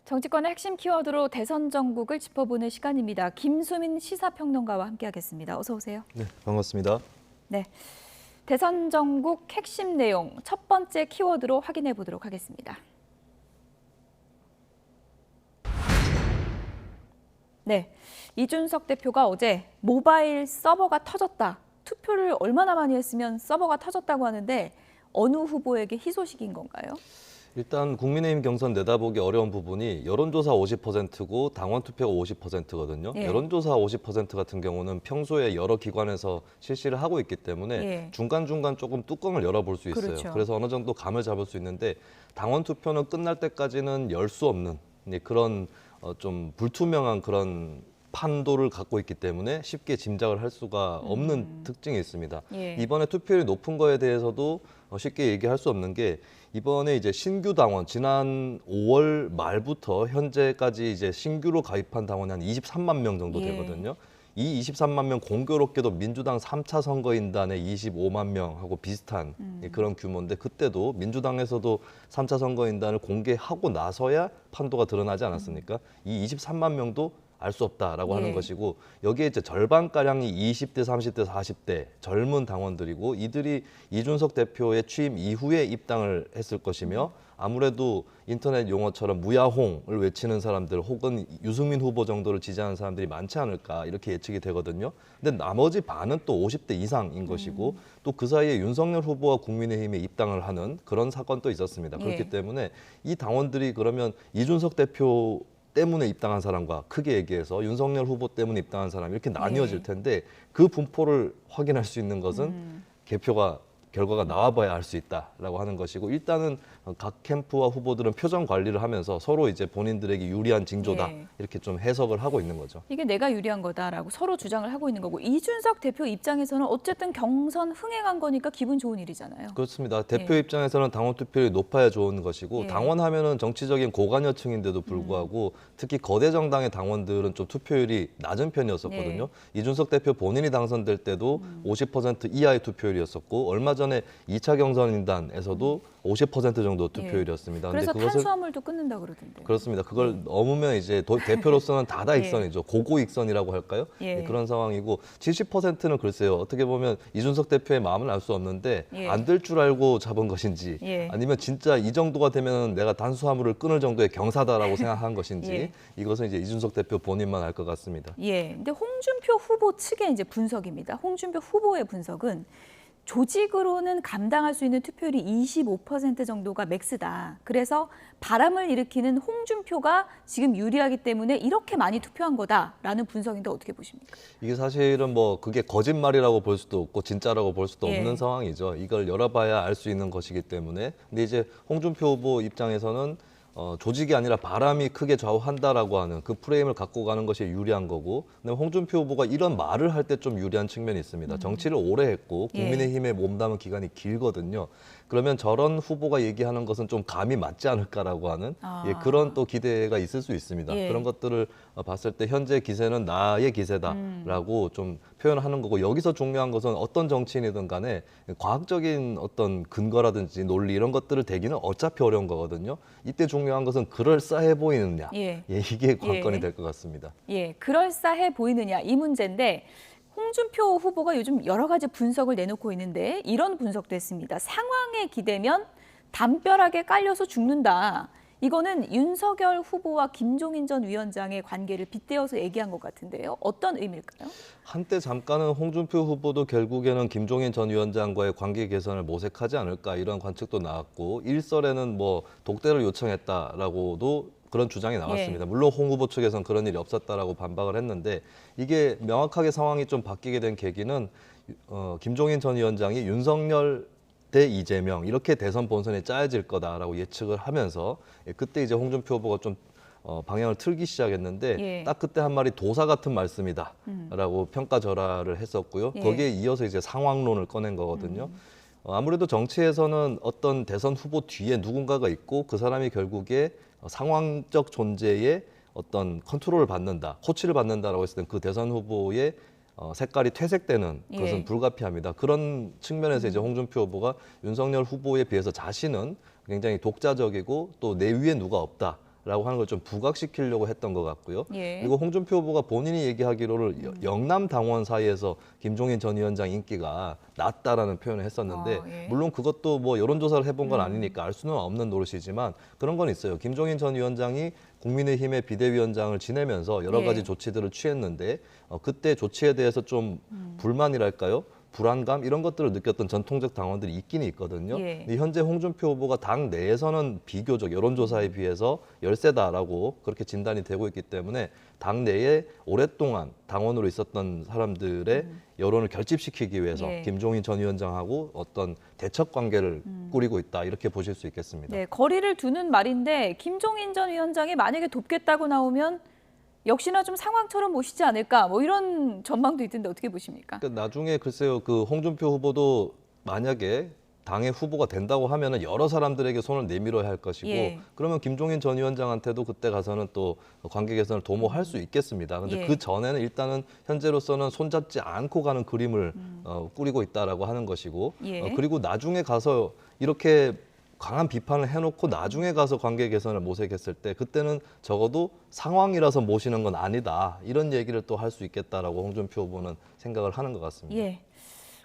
정치권의 핵심 키워드로 대선 전국을 짚어보는 시간입니다. 김수민 시사평론가와 함께하겠습니다. 어서 오세요. 네, 반갑습니다. 네, 대선 전국 핵심 내용 첫 번째 키워드로 확인해 보도록 하겠습니다. 네, 이준석 대표가 어제 모바일 서버가 터졌다. 투표를 얼마나 많이 했으면 서버가 터졌다고 하는데 어느 후보에게 희소식인 건가요? 일단 국민의힘 경선 내다보기 어려운 부분이 여론조사 50%고 당원 투표가 50%거든요. 예. 여론조사 50% 같은 경우는 평소에 여러 기관에서 실시를 하고 있기 때문에 예. 중간중간 조금 뚜껑을 열어볼 수 있어요. 그렇죠. 그래서 어느 정도 감을 잡을 수 있는데 당원 투표는 끝날 때까지는 열 수 없는 그런 좀 불투명한 그런 판도를 갖고 있기 때문에 쉽게 짐작을 할 수가 없는 특징이 있습니다. 예. 이번에 투표율이 높은 거에 대해서도 쉽게 얘기할 수 없는 게 이번에 이제 신규 당원 지난 5월 말부터 현재까지 이제 신규로 가입한 당원이 한 23만 명 정도 예. 되거든요. 이 23만 명 공교롭게도 민주당 3차 선거인단의 25만 명하고 비슷한 그런 규모인데 그때도 민주당에서도 3차 선거인단을 공개하고 나서야 판도가 드러나지 않았습니까? 이 23만 명도 알 수 없다라고 하는 예. 것이고 여기에 이제 절반가량이 20대, 30대, 40대 젊은 당원들이고 이들이 이준석 대표의 취임 이후에 입당을 했을 것이며 아무래도 인터넷 용어처럼 무야홍을 외치는 사람들 혹은 유승민 후보 정도를 지지하는 사람들이 많지 않을까 이렇게 예측이 되거든요. 근데 나머지 반은 또 50대 이상인 것이고 또 그 사이에 윤석열 후보와 국민의힘에 입당을 하는 그런 사건도 있었습니다. 그렇기 예. 때문에 이 당원들이 그러면 이준석 대표 때문에 입당한 사람과 크게 얘기해서 윤석열 후보 때문에 입당한 사람 이렇게 나뉘어질 텐데 그 분포를 확인할 수 있는 것은 결과가 나와봐야 알 수 있다라고 하는 것이고 일단은 각 캠프와 후보들은 표정 관리를 하면서 서로 이제 본인들에게 유리한 징조다 예. 이렇게 좀 해석을 하고 있는 거죠. 이게 내가 유리한 거다라고 서로 주장을 하고 있는 거고 이준석 대표 입장에서는 어쨌든 경선 흥행한 거니까 기분 좋은 일이잖아요. 그렇습니다. 대표 예. 입장에서는 당원 투표율이 높아야 좋은 것이고 예. 당원하면은 정치적인 고관여층인데도 불구하고 특히 거대 정당의 당원들은 좀 투표율이 낮은 편이었었거든요. 네. 이준석 대표 본인이 당선될 때도 50% 이하의 투표율이었었고 얼마 전에 2차 경선인단에서도 50% 정도 투표율이었습니다. 그래서 근데 그것을 탄수화물도 끊는다 그러던데요. 그렇습니다. 그걸 넘으면 이제 대표로서는 다다익선이죠. 고고익선이라고 할까요? 예. 그런 상황이고 70%는 글쎄요. 어떻게 보면 이준석 대표의 마음은 알 수 없는데 예. 안 될 줄 알고 잡은 것인지 예. 아니면 진짜 이 정도가 되면 내가 탄수화물을 끊을 정도의 경사다라고 생각한 것인지 예. 이것은 이제 이준석 대표 본인만 알 것 같습니다. 예. 근데 홍준표 후보 측의 이제 분석입니다. 홍준표 후보의 분석은 조직으로는 감당할 수 있는 투표율이 25% 정도가 맥스다. 그래서 바람을 일으키는 홍준표가 지금 유리하기 때문에 이렇게 많이 투표한 거다라는 분석인데 어떻게 보십니까? 이게 사실은 뭐 그게 거짓말이라고 볼 수도 없고 진짜라고 볼 수도 예. 없는 상황이죠. 이걸 열어봐야 알 수 있는 것이기 때문에. 근데 이제 홍준표 후보 입장에서는 조직이 아니라 바람이 크게 좌우한다라고 하는 그 프레임을 갖고 가는 것이 유리한 거고, 근데 홍준표 후보가 이런 말을 할 때 좀 유리한 측면이 있습니다. 정치를 오래 했고 예. 국민의힘에 몸담은 기간이 길거든요. 그러면 저런 후보가 얘기하는 것은 좀 감이 맞지 않을까라고 하는 그런 또 기대가 있을 수 있습니다. 예. 그런 것들을 봤을 때 현재 기세는 나의 기세다라고 좀 표현하는 거고 여기서 중요한 것은 어떤 정치인이든 간에 과학적인 어떤 근거라든지 논리 이런 것들을 대기는 어차피 어려운 거거든요. 이때 중요한 것은 그럴싸해 보이느냐. 예. 이게 관건이 예. 될 것 같습니다. 예, 그럴싸해 보이느냐 이 문제인데 홍준표 후보가 요즘 여러 가지 분석을 내놓고 있는데 이런 분석도 했습니다. 상황에 기대면 담벼락에 깔려서 죽는다. 이거는 윤석열 후보와 김종인 전 위원장의 관계를 빗대어서 얘기한 것 같은데요. 어떤 의미일까요? 한때 잠깐은 홍준표 후보도 결국에는 김종인 전 위원장과의 관계 개선을 모색하지 않을까 이런 관측도 나왔고 일설에는 뭐 독대를 요청했다라고도 그런 주장이 나왔습니다. 물론 홍 후보 측에서는 그런 일이 없었다라고 반박을 했는데 이게 명확하게 상황이 좀 바뀌게 된 계기는 김종인 전 위원장이 윤석열 대 이재명 이렇게 대선 본선에 짜여질 거다라고 예측을 하면서 그때 이제 홍준표 후보가 좀 방향을 틀기 시작했는데 예. 딱 그때 한 말이 도사 같은 말씀이다라고 평가절하를 했었고요. 예. 거기에 이어서 이제 상황론을 꺼낸 거거든요. 아무래도 정치에서는 어떤 대선 후보 뒤에 누군가가 있고 그 사람이 결국에 상황적 존재의 어떤 컨트롤을 받는다, 코치를 받는다라고 했을 때 그 대선 후보의 색깔이 퇴색되는 것은 예. 불가피합니다. 그런 측면에서 이제 홍준표 후보가 윤석열 후보에 비해서 자신은 굉장히 독자적이고 또 내 위에 누가 없다. 라고 하는 걸 좀 부각시키려고 했던 것 같고요. 예. 그리고 홍준표 후보가 본인이 얘기하기로는 영남 당원 사이에서 김종인 전 위원장 인기가 낮다라는 표현을 했었는데 예. 물론 그것도 뭐 여론조사를 해본 건 아니니까 알 수는 없는 노릇이지만 그런 건 있어요. 김종인 전 위원장이 국민의힘의 비대위원장을 지내면서 여러 가지 예. 조치들을 취했는데 그때 조치에 대해서 좀 불만이랄까요? 불안감 이런 것들을 느꼈던 전통적 당원들이 있긴 있거든요. 예. 근데 현재 홍준표 후보가 당 내에서는 비교적 여론조사에 비해서 열세다라고 그렇게 진단이 되고 있기 때문에 당 내에 오랫동안 당원으로 있었던 사람들의 여론을 결집시키기 위해서 예. 김종인 전 위원장하고 어떤 대척 관계를 꾸리고 있다 이렇게 보실 수 있겠습니다. 네, 거리를 두는 말인데 김종인 전 위원장이 만약에 돕겠다고 나오면 역시나 좀 상황처럼 오시지 않을까 뭐 이런 전망도 있던데 어떻게 보십니까? 그러니까 나중에 글쎄요 그 홍준표 후보도 만약에 당의 후보가 된다고 하면은 여러 사람들에게 손을 내밀어야 할 것이고 예. 그러면 김종인 전 위원장한테도 그때 가서는 또 관계 개선을 도모할 수 있겠습니다. 근데 예. 그 전에는 일단은 현재로서는 손잡지 않고 가는 그림을 꾸리고 있다라고 하는 것이고 예. 그리고 나중에 가서 이렇게 강한 비판을 해놓고 나중에 가서 관계 개선을 모색했을 때 그때는 적어도 상황이라서 모시는 건 아니다 이런 얘기를 또 할 수 있겠다라고 홍준표 후보는 생각을 하는 것 같습니다. 예.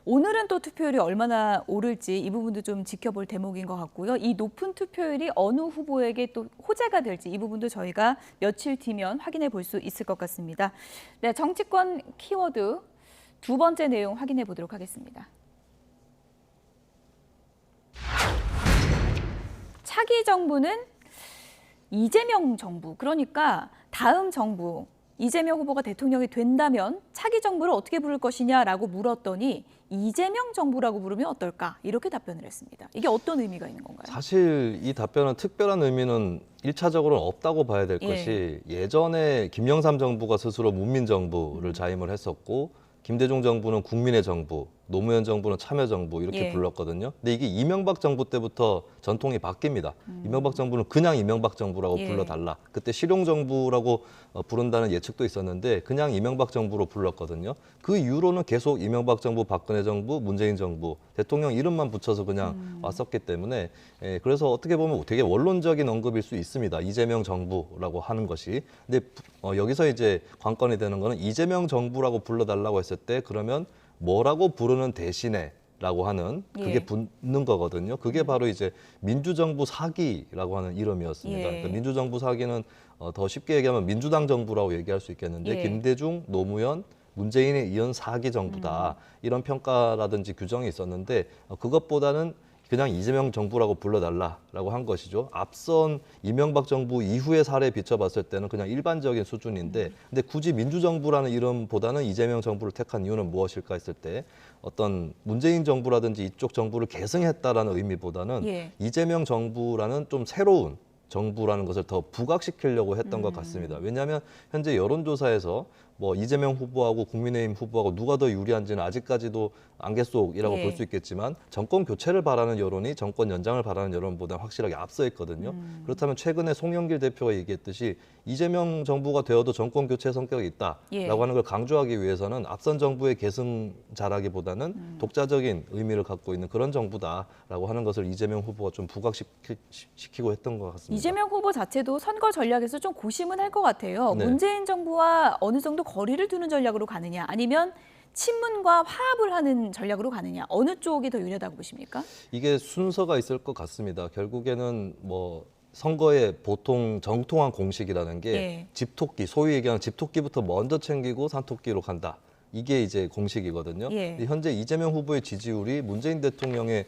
오늘은 또 투표율이 얼마나 오를지 이 부분도 좀 지켜볼 대목인 것 같고요. 이 높은 투표율이 어느 후보에게 또 호재가 될지 이 부분도 저희가 며칠 뒤면 확인해 볼 수 있을 것 같습니다. 네, 정치권 키워드 두 번째 내용 확인해 보도록 하겠습니다. 차기 정부는 이재명 정부, 그러니까 다음 정부, 이재명 후보가 대통령이 된다면 차기 정부를 어떻게 부를 것이냐라고 물었더니 이재명 정부라고 부르면 어떨까? 이렇게 답변을 했습니다. 이게 어떤 의미가 있는 건가요? 사실 이 답변은 특별한 의미는 1차적으로는 없다고 봐야 될 예. 것이 예전에 김영삼 정부가 스스로 문민정부를 자임을 했었고 김대중 정부는 국민의 정부, 노무현 정부는 참여정부 이렇게 예. 불렀거든요. 근데 이게 이명박 정부 때부터 전통이 바뀝니다. 이명박 정부는 그냥 이명박 정부라고 예. 불러달라. 그때 실용정부라고 부른다는 예측도 있었는데 그냥 이명박 정부로 불렀거든요. 그 이후로는 계속 이명박 정부, 박근혜 정부, 문재인 정부, 대통령 이름만 붙여서 그냥 왔었기 때문에 그래서 어떻게 보면 되게 원론적인 언급일 수 있습니다. 이재명 정부라고 하는 것이. 근데 여기서 이제 관건이 되는 거는 이재명 정부라고 불러달라고 했을 때 그러면 뭐라고 부르는 대신에 라고 하는 그게 예. 붙는 거거든요. 그게 바로 이제 민주정부 4기라고 하는 이름이었습니다. 예. 그러니까 민주정부 4기는 더 쉽게 얘기하면 민주당 정부라고 얘기할 수 있겠는데 예. 김대중, 노무현, 문재인에 이은 4기 정부다. 이런 평가라든지 규정이 있었는데 그것보다는 그냥 이재명 정부라고 불러달라라고 한 것이죠. 앞선 이명박 정부 이후의 사례에 비춰봤을 때는 그냥 일반적인 수준인데 근데 굳이 민주정부라는 이름보다는 이재명 정부를 택한 이유는 무엇일까 했을 때 어떤 문재인 정부라든지 이쪽 정부를 계승했다라는 의미보다는 예. 이재명 정부라는 좀 새로운 정부라는 것을 더 부각시키려고 했던 것 같습니다. 왜냐하면 현재 여론조사에서 뭐 이재명 후보하고 국민의힘 후보하고 누가 더 유리한지는 아직까지도 안개 속이라고 예. 볼 수 있겠지만 정권 교체를 바라는 여론이 정권 연장을 바라는 여론보다 확실하게 앞서 있거든요. 그렇다면 최근에 송영길 대표가 얘기했듯이 이재명 정부가 되어도 정권 교체 성격이 있다라고 예. 하는 걸 강조하기 위해서는 앞선 정부의 계승자라기보다는 독자적인 의미를 갖고 있는 그런 정부다라고 하는 것을 이재명 후보가 좀 부각시키고 했던 것 같습니다. 이재명 후보 자체도 선거 전략에서 좀 고심은 할 것 같아요. 네. 문재인 정부와 어느 정도 거리를 두는 전략으로 가느냐 아니면 친문과 화합을 하는 전략으로 가느냐 어느 쪽이 더 유리하다고 보십니까? 이게 순서가 있을 것 같습니다. 결국에는 뭐 선거의 보통 정통한 공식이라는 게 예. 집토끼, 소위 얘기하는 집토끼부터 먼저 챙기고 산토끼로 간다. 이게 이제 공식이거든요. 예. 근데 현재 이재명 후보의 지지율이 문재인 대통령의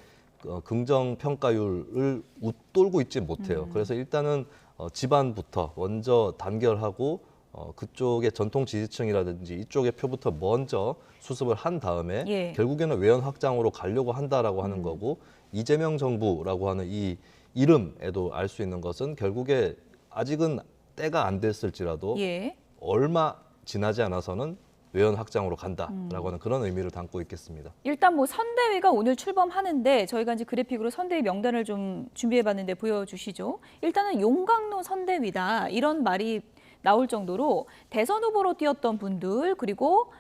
긍정 평가율을 웃돌고 있지 못해요. 그래서 일단은 집안부터 먼저 단결하고 그쪽의 전통 지지층이라든지 이쪽의 표부터 먼저 수습을 한 다음에 예. 결국에는 외연 확장으로 가려고 한다라고 하는 거고 이재명 정부라고 하는 이 이름에도 알 수 있는 것은 결국에 아직은 때가 안 됐을지라도 예. 얼마 지나지 않아서는 외연 확장으로 간다라고 하는 그런 의미를 담고 있겠습니다. 일단 뭐 선대위가 오늘 출범하는데 저희가 이제 그래픽으로 선대위 명단을 좀 준비해봤는데 보여주시죠. 일단은 용광로 선대위다 이런 말이 나올 정도로 대선 후보로 뛰었던 분들 그리고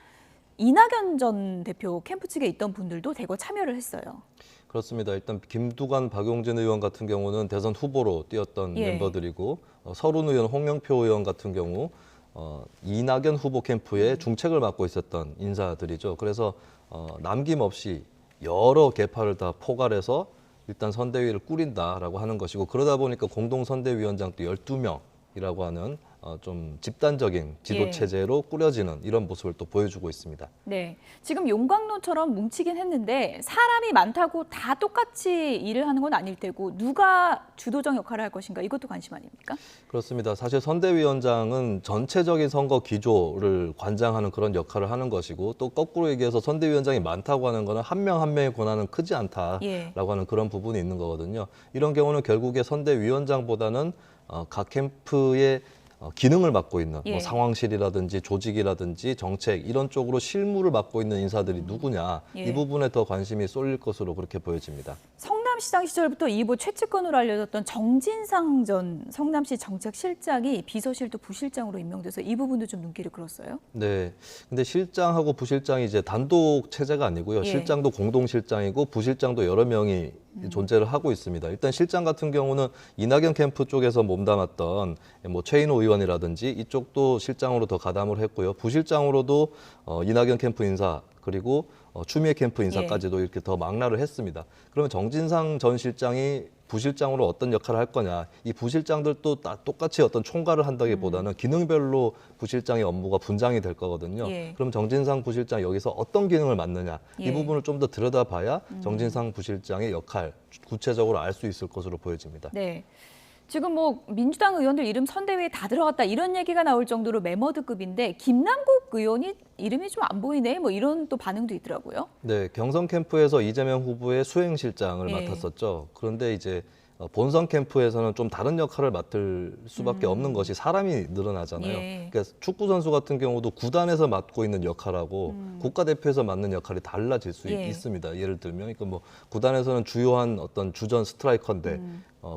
이낙연 전 대표 캠프 측에 있던 분들도 대거 참여를 했어요. 그렇습니다. 일단 김두관, 박용진 의원 같은 경우는 대선 후보로 뛰었던 예. 멤버들이고 서른 의원, 홍영표 의원 같은 경우 이낙연 후보 캠프의 중책을 맡고 있었던 인사들이죠. 그래서 남김없이 여러 계파를 다 포괄해서 일단 선대위를 꾸린다라고 하는 것이고 그러다 보니까 공동선대위원장도 12명이라고 하는 좀 집단적인 지도 예. 체제로 꾸려지는 이런 모습을 또 보여주고 있습니다. 네, 지금 용광로처럼 뭉치긴 했는데 사람이 많다고 다 똑같이 일을 하는 건 아닐 테고 누가 주도적 역할을 할 것인가 이것도 관심 아닙니까? 그렇습니다. 사실 선대위원장은 전체적인 선거 기조를 관장하는 그런 역할을 하는 것이고 또 거꾸로 얘기해서 선대위원장이 많다고 하는 거는 한 명 한 명의 권한은 크지 않다라고 예. 하는 그런 부분이 있는 거거든요. 이런 경우는 결국에 선대위원장보다는 각 캠프의 기능을 맡고 있는 예. 뭐 상황실이라든지 조직이라든지 정책 이런 쪽으로 실무를 맡고 있는 인사들이 누구냐 예. 이 부분에 더 관심이 쏠릴 것으로 그렇게 보여집니다. 성남시장 시절부터 이 후보 최측근으로 알려졌던 정진상 전 성남시 정책실장이 비서실도 부실장으로 임명돼서 이 부분도 좀 눈길을 끌었어요. 네. 근데 실장하고 부실장이 이제 단독 체제가 아니고요. 예. 실장도 공동실장이고 부실장도 여러 명이 존재를 하고 있습니다. 일단 실장 같은 경우는 이낙연 캠프 쪽에서 몸담았던 뭐 최인호 의원이라든지 이쪽도 실장으로 더 가담을 했고요. 부실장으로도 이낙연 캠프 인사 그리고 추미애 캠프 인사까지도 이렇게 더 망라를 했습니다. 그러면 정진상 전 실장이 부실장으로 어떤 역할을 할 거냐. 이 부실장들도 똑같이 어떤 총괄을 한다기보다는 기능별로 부실장의 업무가 분장이 될 거거든요. 예. 그럼 정진상 부실장 여기서 어떤 기능을 맡느냐. 예. 이 부분을 좀 더 들여다봐야 정진상 부실장의 역할 구체적으로 알 수 있을 것으로 보여집니다. 네. 지금 뭐 민주당 의원들 이름 선대위에 다 들어갔다 이런 얘기가 나올 정도로 매머드급인데 김남국 의원이 이름이 좀 안 보이네 뭐 이런 또 반응도 있더라고요. 네, 경선 캠프에서 이재명 후보의 수행실장을 예. 맡았었죠. 그런데 이제 본선 캠프에서는 좀 다른 역할을 맡을 수밖에 없는 것이 사람이 늘어나잖아요. 예. 그러니까 축구 선수 같은 경우도 구단에서 맡고 있는 역할하고 국가대표에서 맡는 역할이 달라질 수 예. 있습니다. 예를 들면, 그러니까 뭐 구단에서는 주요한 어떤 주전 스트라이커인데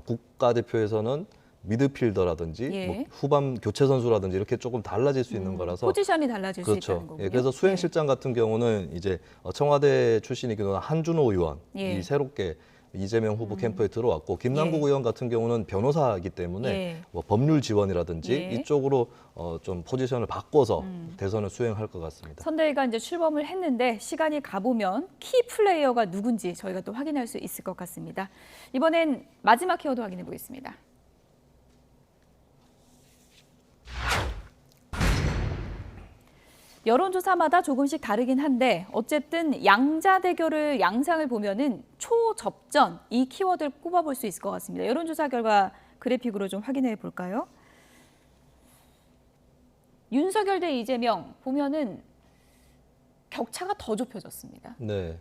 국가대표에서는 미드필더라든지 예. 뭐 후반 교체 선수라든지 이렇게 조금 달라질 수 있는 거라서 포지션이 달라질 수 그렇죠. 있다는 거군요. 예, 그래서 수행실장 같은 경우는 이제 청와대 출신이기도 한 한준호 의원 예. 이 새롭게 이재명 후보 캠프에 들어왔고 김남국 예. 의원 같은 경우는 변호사이기 때문에 예. 뭐 법률 지원이라든지 예. 이쪽으로 좀 포지션을 바꿔서 대선을 수행할 것 같습니다. 선대위가 이제 출범을 했는데 시간이 가보면 키 플레이어가 누군지 저희가 또 확인할 수 있을 것 같습니다. 이번엔 마지막 키워드 확인해 보겠습니다. 여론조사마다 조금씩 다르긴 한데 어쨌든 양자 대결을 양상을 보면은 초접전 이 키워드를 꼽아볼 수 있을 것 같습니다. 여론조사 결과 그래픽으로 좀 확인해 볼까요? 윤석열 대 이재명 보면은 격차가 더 좁혀졌습니다. 네.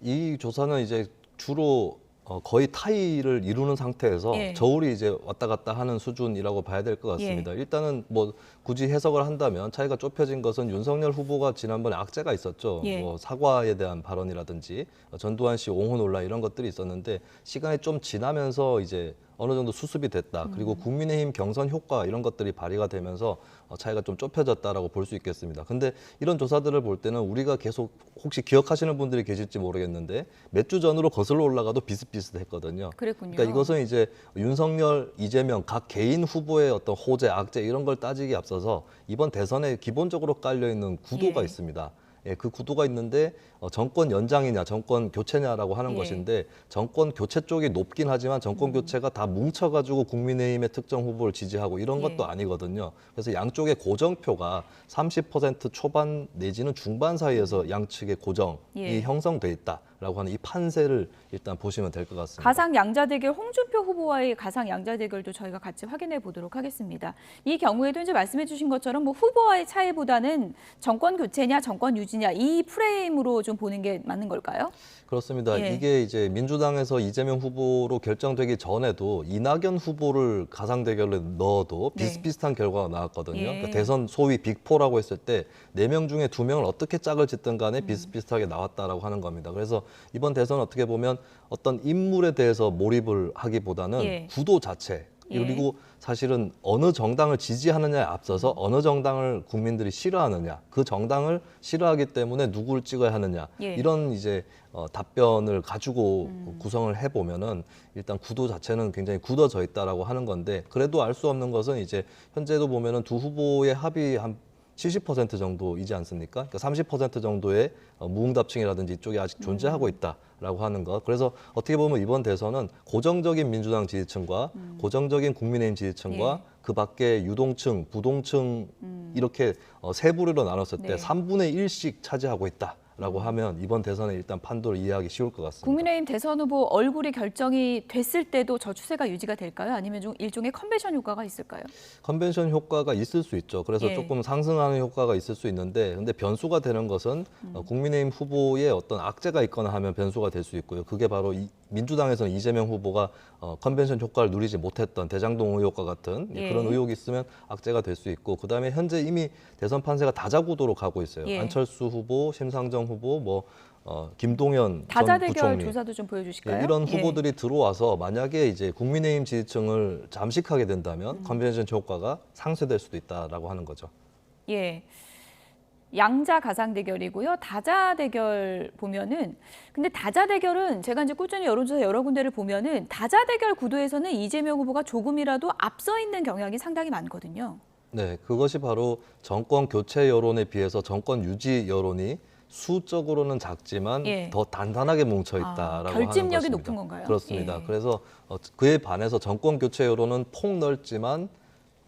이 조사는 이제 주로 거의 타이를 이루는 상태에서 예. 저울이 이제 왔다 갔다 하는 수준이라고 봐야 될 것 같습니다. 일단은 뭐 굳이 해석을 한다면 차이가 좁혀진 것은 윤석열 후보가 지난번에 악재가 있었죠. 예. 뭐 사과에 대한 발언이라든지 전두환 씨 옹호 논란 이런 것들이 있었는데 시간이 좀 지나면서 이제 어느 정도 수습이 됐다. 그리고 국민의힘 경선 효과 이런 것들이 발휘가 되면서 차이가 좀 좁혀졌다라고 볼 수 있겠습니다. 근데 이런 조사들을 볼 때는 우리가 계속 혹시 기억하시는 분들이 계실지 모르겠는데 몇 주 전으로 거슬러 올라가도 비슷비슷했거든요. 그랬군요. 그러니까 이것은 이제 윤석열, 이재명 각 개인 후보의 어떤 호재, 악재 이런 걸 따지기 앞서서 이번 대선에 기본적으로 깔려 있는 구도가 예. 있습니다. 예, 그 구도가 있는데 정권 연장이냐 정권 교체냐라고 하는 예. 것인데 정권 교체 쪽이 높긴 하지만 정권 교체가 다 뭉쳐가지고 국민의힘의 특정 후보를 지지하고 이런 것도 예. 아니거든요. 그래서 양쪽의 고정표가 30% 초반 내지는 중반 사이에서 양측의 고정이 예. 형성돼 있다라고 하는 이 판세를 일단 보시면 될 것 같습니다. 가상 양자 대결 홍준표 후보와의 가상 양자 대결도 저희가 같이 확인해 보도록 하겠습니다. 이 경우에도 이제 말씀해 주신 것처럼 뭐 후보와의 차이보다는 정권 교체냐 정권 유지냐 이 프레임으로 좀 보는 게 맞는 걸까요? 그렇습니다. 예. 이게 이제 민주당에서 이재명 후보로 결정되기 전에도 이낙연 후보를 가상 대결에 넣어도 네. 비슷비슷한 결과가 나왔거든요. 예. 그러니까 대선 소위 빅4라고 했을 때 4명 중에 2명을 어떻게 짝을 짓든 간에 비슷비슷하게 나왔다라고 하는 겁니다. 그래서 이번 대선 어떻게 보면 어떤 인물에 대해서 몰입을 하기보다는 예. 구도 자체 예. 그리고 사실은 어느 정당을 지지하느냐에 앞서서 어느 정당을 국민들이 싫어하느냐, 그 정당을 싫어하기 때문에 누구를 찍어야 하느냐, 예. 이런 이제 답변을 가지고 구성을 해보면은 일단 구도 자체는 굉장히 굳어져 있다라고 하는 건데, 그래도 알 수 없는 것은 이제 현재도 보면은 두 후보의 합이 한 70% 정도이지 않습니까? 그러니까 30% 정도의 무응답층이라든지 이쪽이 아직 존재하고 있다라고 하는 것. 그래서 어떻게 보면 이번 대선은 고정적인 민주당 지지층과 고정적인 국민의힘 지지층과 예. 그 밖에 유동층, 부동층 이렇게 세 부류로 나눴을 때 네. 3분의 1씩 차지하고 있다라고 하면 이번 대선에 일단 판도를 이해하기 쉬울 것 같습니다. 국민의힘 대선 후보 얼굴이 결정이 됐을 때도 저 추세가 유지가 될까요? 아니면 좀 일종의 컨벤션 효과가 있을까요? 컨벤션 효과가 있을 수 있죠. 그래서 예. 조금 상승하는 효과가 있을 수 있는데, 근데 변수가 되는 것은 국민의힘 후보의 어떤 악재가 있거나 하면 변수가 될 수 있고요. 그게 바로 민주당에서는 이재명 후보가 컨벤션 효과를 누리지 못했던 대장동 의혹과 같은 예. 그런 의혹이 있으면 악재가 될 수 있고, 그다음에 현재 이미 대선 판세가 다자구도로 가고 있어요. 예. 안철수 후보, 심상정 후보, 김동연 다자 전 대결 부총리. 조사도 좀 보여주실까요? 예, 이런 예. 후보들이 들어와서 만약에 이제 국민의힘 지지층을 잠식하게 된다면 컨벤션 효과가 상쇄될 수도 있다라고 하는 거죠. 예. 양자 가상 대결이고요. 다자 대결 보면은 근데 다자 대결은 제가 이제 꾸준히 여론조사 여러 군데를 보면은 다자 대결 구도에서는 이재명 후보가 조금이라도 앞서 있는 경향이 상당히 많거든요. 네, 그것이 바로 정권 교체 여론에 비해서 정권 유지 여론이 수적으로는 작지만 예. 더 단단하게 뭉쳐 있다라고 하는 결집력이 것입니다. 높은 건가요? 그렇습니다. 예. 그래서 그에 반해서 정권 교체 여론은 폭 넓지만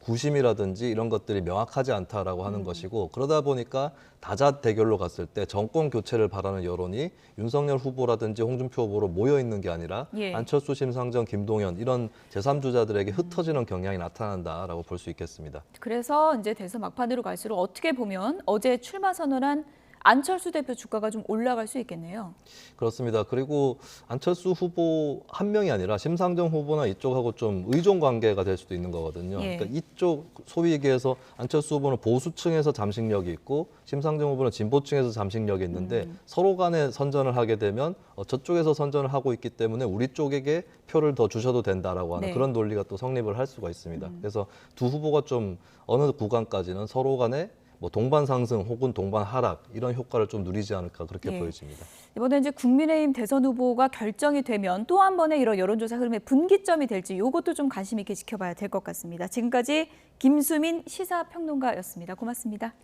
구심이라든지 이런 것들이 명확하지 않다라고 하는 것이고, 그러다 보니까 다자 대결로 갔을 때 정권 교체를 바라는 여론이 윤석열 후보라든지 홍준표 후보로 모여 있는 게 아니라 예. 안철수, 심상정, 김동연 이런 제3주자들에게 흩어지는 경향이 나타난다라고 볼 수 있겠습니다. 그래서 이제 대선 막판으로 갈수록 어떻게 보면 어제 출마 선언한 안철수 대표 주가가 좀 올라갈 수 있겠네요. 그렇습니다. 그리고 안철수 후보 한 명이 아니라 심상정 후보나 이쪽하고 좀 의존 관계가 될 수도 있는 거거든요. 예. 그러니까 이쪽 소위 얘기해서 안철수 후보는 보수층에서 잠식력이 있고 심상정 후보는 진보층에서 잠식력이 있는데 서로 간에 선전을 하게 되면 저쪽에서 선전을 하고 있기 때문에 우리 쪽에게 표를 더 주셔도 된다라고 하는 네. 그런 논리가 또 성립을 할 수가 있습니다. 그래서 두 후보가 좀 어느 구간까지는 서로 간에 뭐 동반 상승 혹은 동반 하락 이런 효과를 좀 누리지 않을까 그렇게 예. 보여집니다. 이번에 이제 국민의힘 대선 후보가 결정이 되면 또 한 번의 이런 여론조사 흐름의 분기점이 될지 이것도 좀 관심 있게 지켜봐야 될 것 같습니다. 지금까지 김수민 시사평론가였습니다. 고맙습니다.